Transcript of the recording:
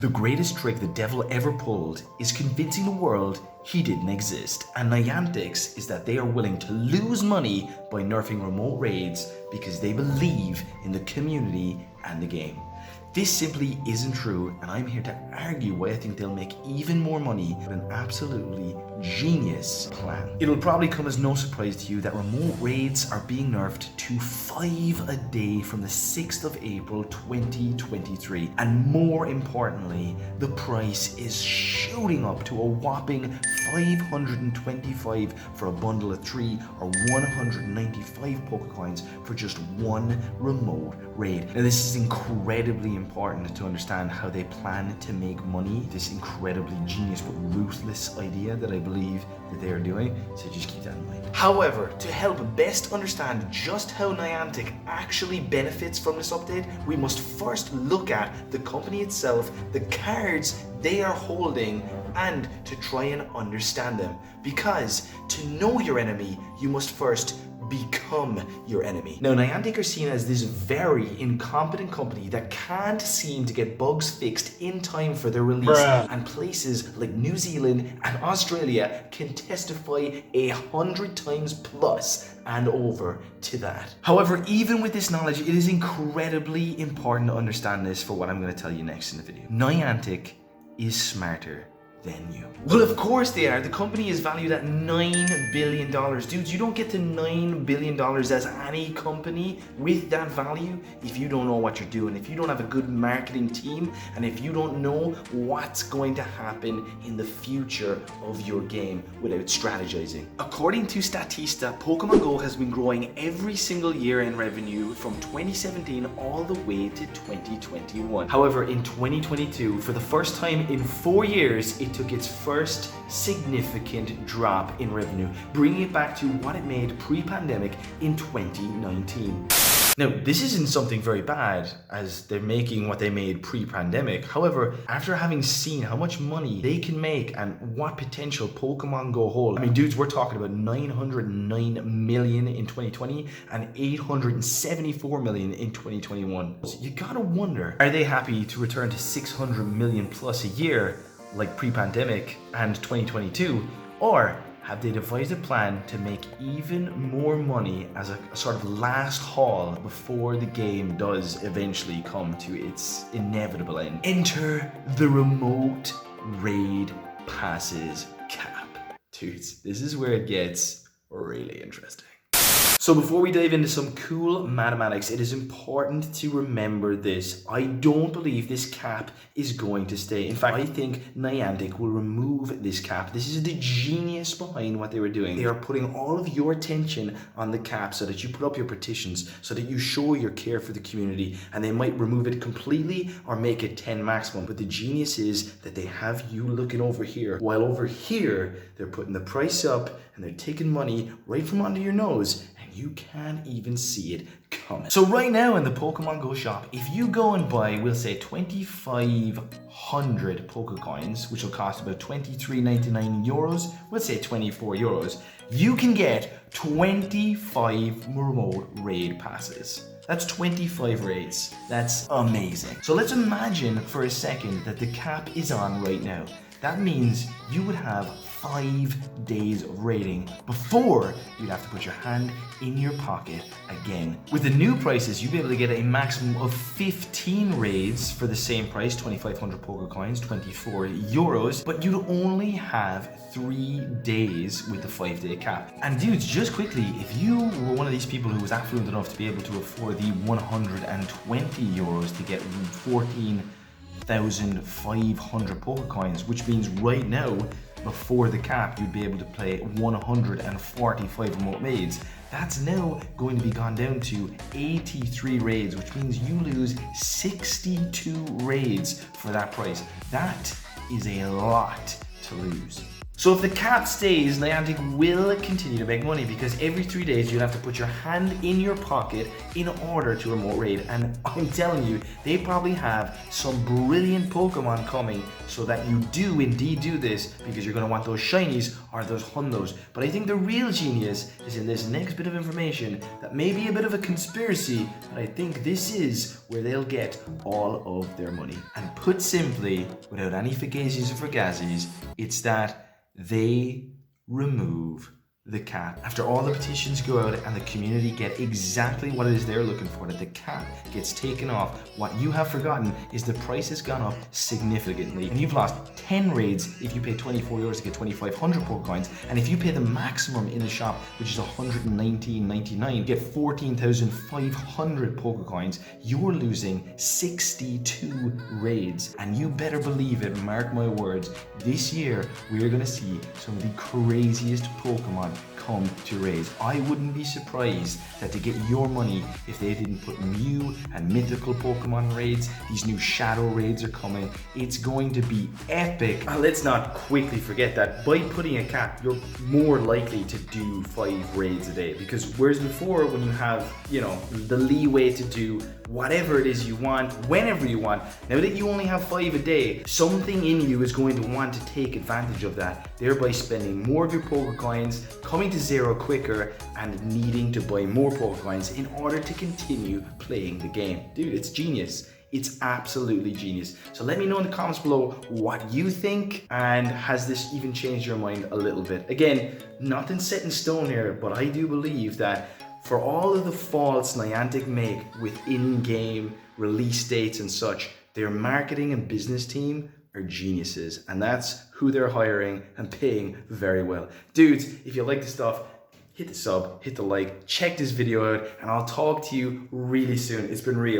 The greatest trick the devil ever pulled is convincing the world he didn't exist. And Niantic's is that they are willing to lose money by nerfing remote raids because they believe in the community and the game. This simply isn't true, and I'm here to argue why I think they'll make even more money with an absolutely genius plan. It'll probably come as no surprise to you that remote raids are being nerfed to 5 a day from the 6th of April 2023. And more importantly, the price is shooting up to a whopping 525 for a bundle of 3 or 195 Pokecoins for just one remote raid. Now this is incredibly important to understand how they plan to make money, this incredibly genius but ruthless idea that I believe that they are doing, so just keep that in mind. However, to help best understand just how Niantic actually benefits from this update, we must first look at the company itself, the cards they are holding, and to try and understand them. Because to know your enemy, you must first become your enemy. Now, Niantic are seen as this very incompetent company that can't seem to get bugs fixed in time for their release. And places like New Zealand and Australia can testify 100 times plus and over to that. However, even with this knowledge, it is incredibly important to understand this for what I'm going to tell you next in the video. Niantic is smarter than you. Well, of course they are. The company is valued at $9 billion. Dudes, you don't get to $9 billion as any company with that value if you don't know what you're doing, if you don't have a good marketing team, and if you don't know what's going to happen in the future of your game without strategizing. According to Statista, Pokemon Go has been growing every single year in revenue from 2017 all the way to 2021. However, in 2022, for the first time in 4 years, it took its first significant drop in revenue, bringing it back to what it made pre-pandemic in 2019. Now, this isn't something very bad, as they're making what they made pre-pandemic. However, after having seen how much money they can make and what potential Pokemon Go hold, I mean, dudes, we're talking about 909 million in 2020 and 874 million in 2021. So you gotta wonder, are they happy to return to 600 million plus a year like pre-pandemic and 2022, or have they devised a plan to make even more money as a sort of last haul before the game does eventually come to its inevitable end? Enter the remote raid passes cap. Dudes, this is where it gets really interesting. So before we dive into some cool mathematics, it is important to remember this. I don't believe this cap is going to stay. In fact, I think Niantic will remove this cap. This is the genius behind what they were doing. They are putting all of your attention on the cap so that you put up your petitions, so that you show your care for the community, and they might remove it completely or make it 10 maximum. But the genius is that they have you looking over here, while over here, they're putting the price up and they're taking money right from under your nose, and you can't even see it coming. So right now in the Pokemon Go shop, if you go and buy, we'll say 2,500 Pokecoins, which will cost about 23.99 euros, we'll say 24 euros, you can get 25 remote raid passes. That's 25 raids. That's amazing. So let's imagine for a second that the cap is on right now. That means you would have 5 days of raiding before you'd have to put your hand in your pocket again. With the new prices, you'd be able to get a maximum of 15 raids for the same price, 2,500 Pokecoins, 24 euros, but you'd only have 3 days with the 5-day cap. And dudes, just quickly, if you were one of these people who was affluent enough to be able to afford the 120 euros to get 14,500 Pokecoins, which means right now, before the cap, you'd be able to play 145 remote raids. That's now going to be gone down to 83 raids, which means you lose 62 raids for that price. That is a lot to lose. So if the cap stays, Niantic will continue to make money because every 3 days you'll have to put your hand in your pocket in order to remote raid. And I'm telling you, they probably have some brilliant Pokemon coming so that you do indeed do this, because you're going to want those shinies or those hundos. But I think the real genius is in this next bit of information that may be a bit of a conspiracy, but I think this is where they'll get all of their money. And put simply, without any fugazis or fragazis, it's that they remove the cap. After all the petitions go out and the community get exactly what it is they're looking for, that the cap gets taken off, what you have forgotten is the price has gone up significantly, and you've lost 10 raids if you pay €24 to get 2,500 Pokecoins, and if you pay the maximum in the shop, which is $119.99, you get 14,500 Pokecoins. You're losing 62 raids, and you better believe it, mark my words, this year we're gonna see some of the craziest Pokemon come to raids. I wouldn't be surprised that to get your money, if they didn't put new and mythical Pokemon raids, these new shadow raids are coming. It's going to be epic. And let's not quickly forget that by putting a cap, you're more likely to do 5 raids a day, because whereas before, when you have, you know, the leeway to do whatever it is you want, whenever you want, now that you only have 5 a day, something in you is going to want to take advantage of that, thereby spending more of your Pokecoins, coming to zero quicker, and needing to buy more Pokecoins in order to continue playing the game. Dude, it's genius. It's absolutely genius. So let me know in the comments below what you think, and has this even changed your mind a little bit? Again, nothing set in stone here, but I do believe that for all of the faults Niantic make with in-game release dates and such, their marketing and business team are geniuses, and that's who they're hiring and paying very well. Dudes, if you like the stuff, hit the sub, hit the like, check this video out, and I'll talk to you really soon. It's been real.